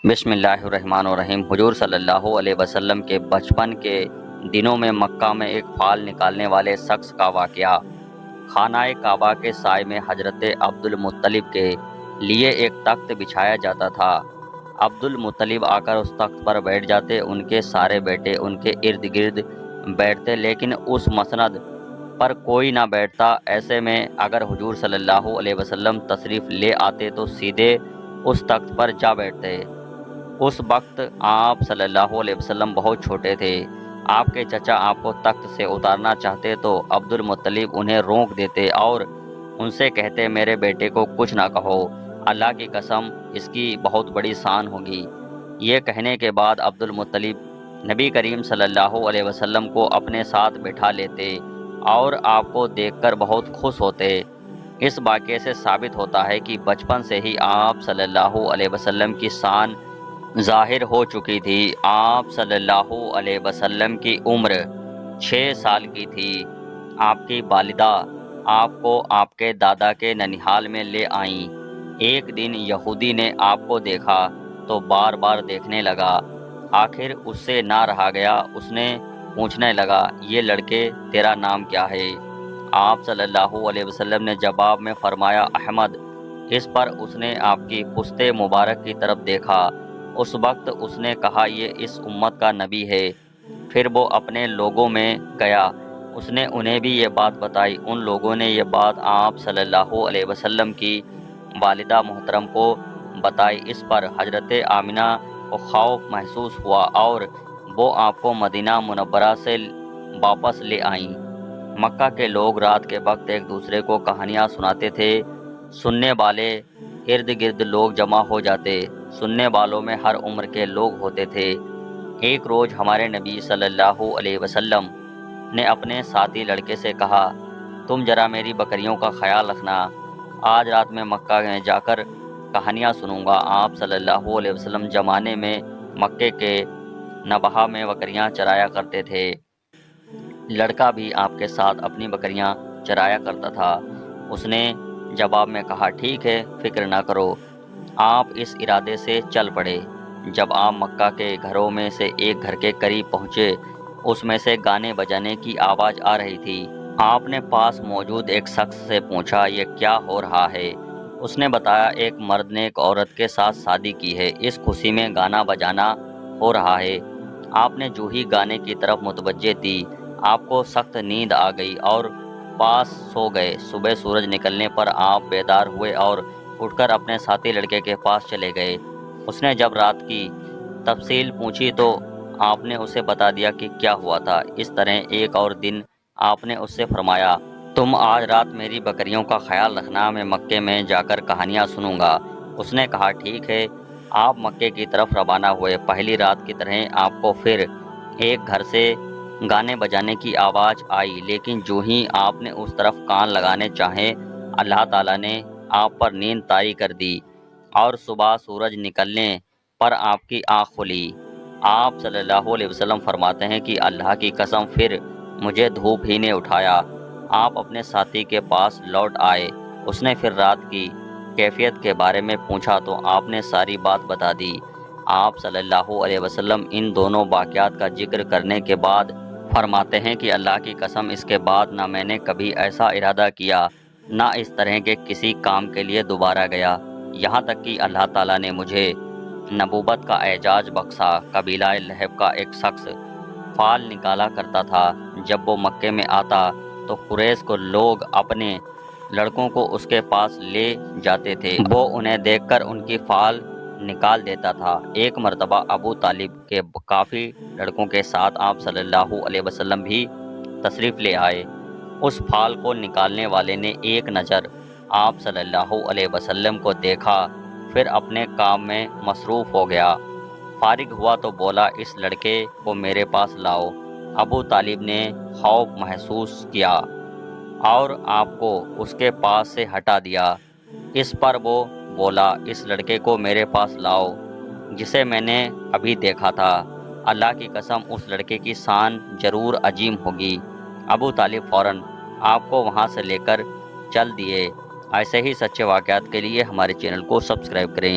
بسم اللہ الرحمن الرحیم۔ حضور صلی اللہ علیہ وسلم کے بچپن کے دنوں میں مکہ میں ایک پھال نکالنے والے شخص کا واقعہ۔ خانہ کعبہ کے سائے میں حضرت عبد المطلب کے لیے ایک تخت بچھایا جاتا تھا۔ عبد المطلب آ کر اس تخت پر بیٹھ جاتے، ان کے سارے بیٹے ان کے ارد گرد بیٹھتے، لیکن اس مسند پر کوئی نہ بیٹھتا۔ ایسے میں اگر حضور صلی اللہ علیہ وسلم تشریف لے آتے تو سیدھے اس تخت پر جا بیٹھتے۔ اس وقت آپ صلی اللہ علیہ وسلم بہت چھوٹے تھے۔ آپ کے چچا آپ کو تخت سے اتارنا چاہتے تو عبد المطلب انہیں روک دیتے اور ان سے کہتے، میرے بیٹے کو کچھ نہ کہو، اللہ کی قسم اس کی بہت بڑی شان ہوگی۔ یہ کہنے کے بعد عبد المطلب نبی کریم صلی اللہ علیہ وسلم کو اپنے ساتھ بٹھا لیتے اور آپ کو دیکھ کر بہت خوش ہوتے۔ اس واقعے سے ثابت ہوتا ہے کہ بچپن سے ہی آپ صلی اللہ علیہ وسلم کی شان ظاہر ہو چکی تھی۔ آپ صلی اللہ علیہ وسلم کی عمر 6 سال کی تھی۔ آپ کی والدہ آپ کو آپ کے دادا کے ننیھال میں لے آئیں۔ ایک دن یہودی نے آپ کو دیکھا تو بار بار دیکھنے لگا۔ آخر اس سے نہ رہا گیا، اس نے پوچھنے لگا، یہ لڑکے تیرا نام کیا ہے؟ آپ صلی اللہ علیہ وسلم نے جواب میں فرمایا، احمد۔ اس پر اس نے آپ کی پشت مبارک کی طرف دیکھا۔ اس وقت اس نے کہا، یہ اس امت کا نبی ہے۔ پھر وہ اپنے لوگوں میں گیا، اس نے انہیں بھی یہ بات بتائی۔ ان لوگوں نے یہ بات آپ صلی اللہ علیہ وسلم کی والدہ محترم کو بتائی۔ اس پر حضرت آمنہ کو خوف محسوس ہوا اور وہ آپ کو مدینہ منورہ سے واپس لے آئیں۔ مکہ کے لوگ رات کے وقت ایک دوسرے کو کہانیاں سناتے تھے۔ سننے والے ارد گرد لوگ جمع ہو جاتے۔ سننے والوں میں ہر عمر کے لوگ ہوتے تھے۔ ایک روز ہمارے نبی صلی اللہ علیہ وسلم نے اپنے ساتھی لڑکے سے کہا، تم ذرا میری بکریوں کا خیال رکھنا، آج رات میں مکہ میں جا کر کہانیاں سنوں گا۔ آپ صلی اللہ علیہ وسلم زمانے میں مکے کے نبہا میں بکریاں چرایا کرتے تھے۔ لڑکا بھی آپ کے ساتھ اپنی بکریاں چرایا کرتا تھا۔ اس نے جواب میں کہا، ٹھیک ہے، فکر نہ کرو۔ آپ اس ارادے سے چل پڑے۔ جب آپ مکہ کے گھروں میں سے ایک گھر کے قریب پہنچے، اس میں سے گانے بجانے کی آواز آ رہی تھی۔ آپ نے پاس موجود ایک شخص سے پوچھا، یہ کیا ہو رہا ہے؟ اس نے بتایا، ایک مرد نے ایک عورت کے ساتھ شادی کی ہے، اس خوشی میں گانا بجانا ہو رہا ہے۔ آپ نے جو ہی گانے کی طرف متوجہ دی، آپ کو سخت نیند آ گئی اور پاس سو گئے۔ صبح سورج نکلنے پر آپ بیدار ہوئے اور اٹھ کر اپنے ساتھی لڑکے کے پاس چلے گئے۔ اس نے جب رات کی تفصیل پوچھی تو آپ نے اسے بتا دیا کہ کیا ہوا تھا۔ اس طرح ایک اور دن آپ نے اس سے فرمایا، تم آج رات میری بکریوں کا خیال رکھنا، میں مکے میں جا کر کہانیاں سنوں گا۔ اس نے کہا، ٹھیک ہے۔ آپ مکے کی طرف روانہ ہوئے۔ پہلی رات کی طرح آپ کو پھر ایک گھر سے گانے بجانے کی آواز آئی، لیکن جو ہی آپ نے اس طرف کان لگانے چاہے، اللہ تعالیٰ نے آپ پر نیند طاری کر دی اور صبح سورج نکلنے پر آپ کی آنکھ کھلی۔ آپ صلی اللہ علیہ وسلم فرماتے ہیں کہ اللہ کی قسم پھر مجھے دھوپ ہی نے اٹھایا۔ آپ اپنے ساتھی کے پاس لوٹ آئے۔ اس نے پھر رات کی کیفیت کے بارے میں پوچھا تو آپ نے ساری بات بتا دی۔ آپ صلی اللہ علیہ وسلم ان دونوں واقعات کا ذکر کرنے کے بعد فرماتے ہیں کہ اللہ کی قسم اس کے بعد نہ میں نے کبھی ایسا ارادہ کیا، نہ اس طرح کے کسی کام کے لیے دوبارہ گیا، یہاں تک کہ اللہ تعالیٰ نے مجھے نبوت کا اعزاز بخشا۔ قبیلہ لہب کا ایک شخص پھال نکالا کرتا تھا۔ جب وہ مکے میں آتا تو قریش کو لوگ اپنے لڑکوں کو اس کے پاس لے جاتے تھے۔ وہ انہیں دیکھ کر ان کی پھال نکال دیتا تھا۔ ایک مرتبہ ابو طالب کے کافی لڑکوں کے ساتھ آپ صلی اللہ علیہ وسلم بھی تشریف لے آئے۔ اس پھال کو نکالنے والے نے ایک نظر آپ صلی اللہ علیہ وسلم کو دیکھا، پھر اپنے کام میں مصروف ہو گیا۔ فارغ ہوا تو بولا، اس لڑکے کو میرے پاس لاؤ۔ ابو طالب نے خوف محسوس کیا اور آپ کو اس کے پاس سے ہٹا دیا۔ اس پر وہ بولا، اس لڑکے کو میرے پاس لاؤ جسے میں نے ابھی دیکھا تھا، اللہ کی قسم اس لڑکے کی شان ضرور عظیم ہوگی۔ ابو طالب فوراً آپ کو وہاں سے لے کر چل دیے۔ ایسے ہی سچے واقعات کے لیے ہمارے چینل کو سبسکرائب کریں۔